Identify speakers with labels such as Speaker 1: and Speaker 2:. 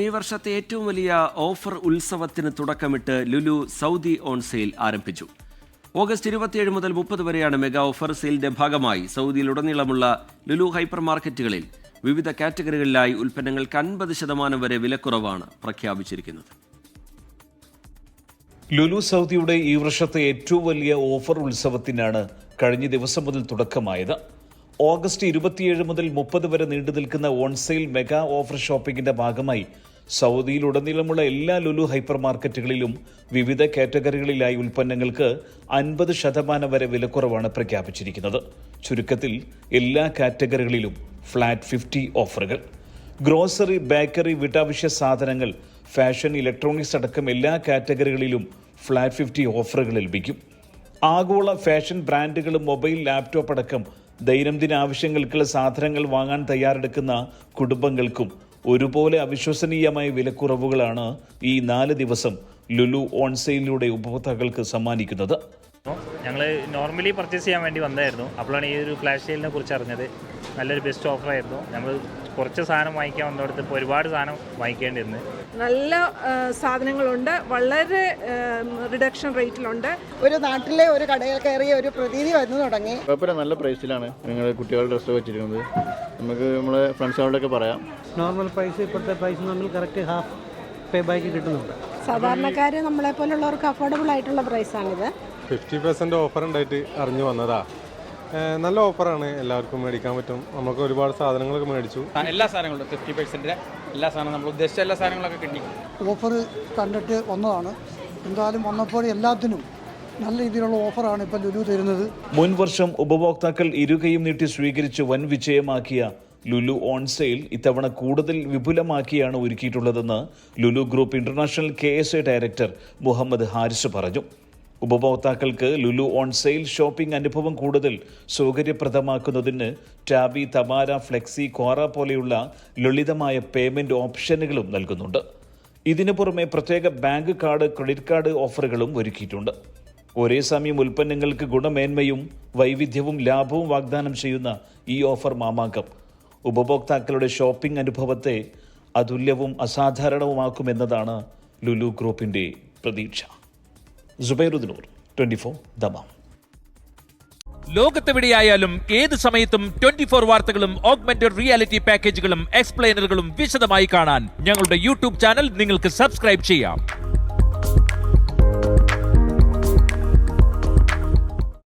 Speaker 1: ഈ വർഷത്തെ ഏറ്റവും വലിയ ഓഫർ ഉത്സവത്തിന് തുടക്കമിട്ട് ലുലു സൗദി ഓൺ സെയിൽ ആരംഭിച്ചു. ഓഗസ്റ്റ് 27 മുതൽ 30 വരെയാണ് മെഗാ ഓഫർ. സെയിലിന്റെ ഭാഗമായി സൗദിയിലുടനീളമുള്ള ലുലു ഹൈപ്പർ മാർക്കറ്റുകളിൽ വിവിധ കാറ്റഗറികളിലായി ഉൽപ്പന്നങ്ങൾക്ക് 50% വരെ വിലക്കുറവാണ് പ്രഖ്യാപിച്ചിരിക്കുന്നത്.
Speaker 2: ലുലു സൗദിയുടെ ഈ വർഷത്തെ ഏറ്റവും വലിയ ഓഫർ ഉത്സവത്തിനാണ് കഴിഞ്ഞ ദിവസം മുതൽ തുടക്കമായത്. ഓഗസ്റ്റ് 27 മുതൽ 30 വരെ നീണ്ടു നിൽക്കുന്ന ഓൺസെയിൽ മെഗാ ഓഫർ ഷോപ്പിംഗിന്റെ ഭാഗമായി സൗദിയിലുടനീളമുള്ള എല്ലാ ലുലു ഹൈപ്പർ മാർക്കറ്റുകളിലും വിവിധ കാറ്റഗറികളിലായി ഉൽപ്പന്നങ്ങൾക്ക് 50% വരെ വിലക്കുറവാണ് പ്രഖ്യാപിച്ചിരിക്കുന്നത്. ചുരുക്കത്തിൽ എല്ലാ കാറ്റഗറികളിലും ഫ്ലാറ്റ് 50 ഓഫറുകൾ. ഗ്രോസറി, ബേക്കറി, വീട്ടാവശ്യ സാധനങ്ങൾ, ഫാഷൻ, ഇലക്ട്രോണിക്സ് അടക്കം എല്ലാ കാറ്റഗറികളിലും ഫ്ലാറ്റ് 50 ഓഫറുകൾ ലഭിക്കും. ആഗോള ഫാഷൻ ബ്രാൻഡുകളും മൊബൈൽ, ലാപ്ടോപ്പ് അടക്കം ദൈനംദിന ആവശ്യങ്ങൾക്കുള്ള സാധനങ്ങൾ വാങ്ങാൻ തയ്യാറെടുക്കുന്ന കുടുംബങ്ങൾക്കും ഒരുപോലെ അവിശ്വസനീയമായ വിലക്കുറവുകളാണ് ഈ 4 ദിവസം ലുലു ഓൺസെയിലൂടെ ഉപഭോക്താക്കൾക്ക് സമ്മാനിക്കുന്നത്.
Speaker 3: ഞങ്ങൾ നോർമലി പർച്ചേസ് ചെയ്യാൻ വേണ്ടി വന്നായിരുന്നു. അപ്പോഴാണ് ഈ ഒരു ഫ്ലാഷ് സെയിലിനെ കുറിച്ച് അറിഞ്ഞത്. നല്ലൊരു ബെസ്റ്റ് ഓഫറായിരുന്നു. നമ്മൾ കുറച്ച് സാധനം വാങ്ങിക്കാൻ വന്നിടത്ത് ഇപ്പോൾ ഒരുപാട് സാധനം വാങ്ങിക്കേണ്ടിയിരുന്നു.
Speaker 4: നല്ല സാധനങ്ങളുണ്ട്, വളരെ റിഡക്ഷൻ റേറ്റിലുണ്ട്.
Speaker 5: ഒരു നാട്ടിലെ ഒരു കടയിൽ കയറിയ ഒരു പ്രതീതി വന്നു തുടങ്ങി.
Speaker 6: കുഴപ്പമില്ല, നല്ല പ്രൈസിലാണ് നിങ്ങൾ കുട്ടികളുടെ ഡ്രസ്സ് വെച്ചിരിക്കുന്നത്. നമുക്ക് നമ്മളെ ഫ്രണ്ട്സുകളോടൊക്കെ പറയാം.
Speaker 7: നോർമൽ പ്രൈസ് ഇപ്പോഴത്തെ പ്രൈസ് നമ്മൾ കറക്റ്റ് ഹാഫ് പേ ബാക്ക് കിട്ടുന്നുണ്ട്.
Speaker 8: സാധാരണക്കാർ നമ്മളെ പോലുള്ളവർക്ക് അഫോർഡബിൾ ആയിട്ടുള്ള പ്രൈസാണിത്.
Speaker 9: 50% ഓഫർ ഉണ്ടായിട്ട് അറിഞ്ഞു വന്നതാ. നല്ല ഓഫറാണ്, എല്ലാവർക്കും മേടിക്കാൻ പറ്റും. നമുക്ക് ഒരുപാട് സാധനങ്ങളൊക്കെ മേടിച്ചു.
Speaker 10: എല്ലാ സാധനങ്ങളും 50% എല്ലാ സാധനവും നമ്മൾ ഉദ്ദേശിച്ച എല്ലാ സാധനങ്ങളൊക്കെ കിട്ടി.
Speaker 7: ഓഫർ കണ്ടിട്ട് വന്നതാണ്. എന്തായാലും വന്നപ്പോൾ എല്ലാത്തിനും നല്ല രീതിയിലുള്ള ഓഫറാണ് ഇപ്പോൾ ലുലു തരുന്നത്.
Speaker 2: മുൻ വർഷം ഉപഭോക്താക്കൾ ഇരുകൈയും നീട്ടി സ്വീകരിച്ച് വൻ വിജയമാക്കിയ ലുലു ഓൺ സെയിൽ ഇത്തവണ കൂടുതൽ വിപുലമാക്കിയാണ് ഒരുക്കിയിട്ടുള്ളതെന്ന് Lulu group international KSA director Muhammad Haris പറഞ്ഞു. ഉപഭോക്താക്കൾക്ക് ലുലു ഓൺ സെയിൽ ഷോപ്പിംഗ് അനുഭവം കൂടുതൽ സൗകര്യപ്രദമാക്കുന്നതിന് ടാബി, തമാര, ഫ്ലെക്സി, ക്വാറ പോലെയുള്ള ലളിതമായ പേയ്മെന്റ് ഓപ്ഷനുകളും നൽകുന്നുണ്ട്. ഇതിനു പുറമെ പ്രത്യേക ബാങ്ക് കാർഡ്, ക്രെഡിറ്റ് കാർഡ് ഓഫറുകളും ഒരുക്കിയിട്ടുണ്ട്. ഒരേ സമയം ഉൽപ്പന്നങ്ങൾക്ക് ഗുണമേന്മയും വൈവിധ്യവും ലാഭവും വാഗ്ദാനം ചെയ്യുന്ന ഈ ഓഫർ മാമാങ്കം ഉപഭോക്താക്കളുടെ ഷോപ്പിംഗ് അനുഭവത്തെ അതുല്യവും അസാധാരണവുമാക്കുമെന്നതാണ് ലുലു ഗ്രൂപ്പിന്റെ പ്രതീക്ഷ. സുബൈറുദ്ദീൻ, 24 ദമാം.
Speaker 11: ലോകത്തെവിടെയായാലും ഏത് സമയത്തും 24 വാർത്തകളും ഓഗ്മെന്റഡ് റിയാലിറ്റി പാക്കേജുകളും എക്സ്പ്ലെയിനറുകളും വിശദമായി കാണാൻ ഞങ്ങളുടെ YouTube ചാനൽ നിങ്ങൾക്ക് സബ്സ്ക്രൈബ് ചെയ്യാം.